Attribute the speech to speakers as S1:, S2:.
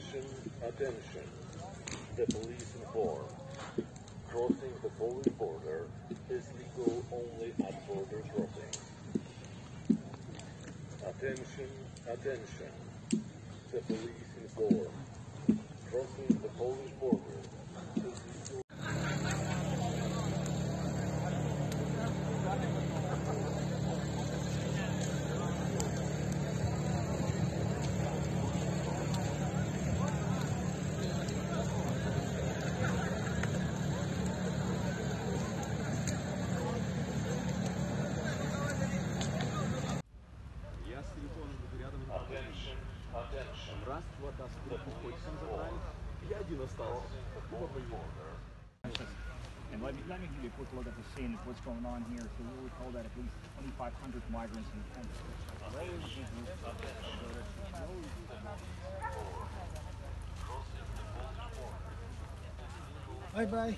S1: Attention, attention. The police inform. Crossing the Polish border is legal only at border crossings. Attention, attention. The police inform. Crossing the Polish border is legal. Attention, attention.
S2: Раз, два, да, хочется забрали. Я один остался.
S3: And let me give you a quick look at the scene of what's going on here. So we were told that at least 2,500 migrants in
S4: Bye bye.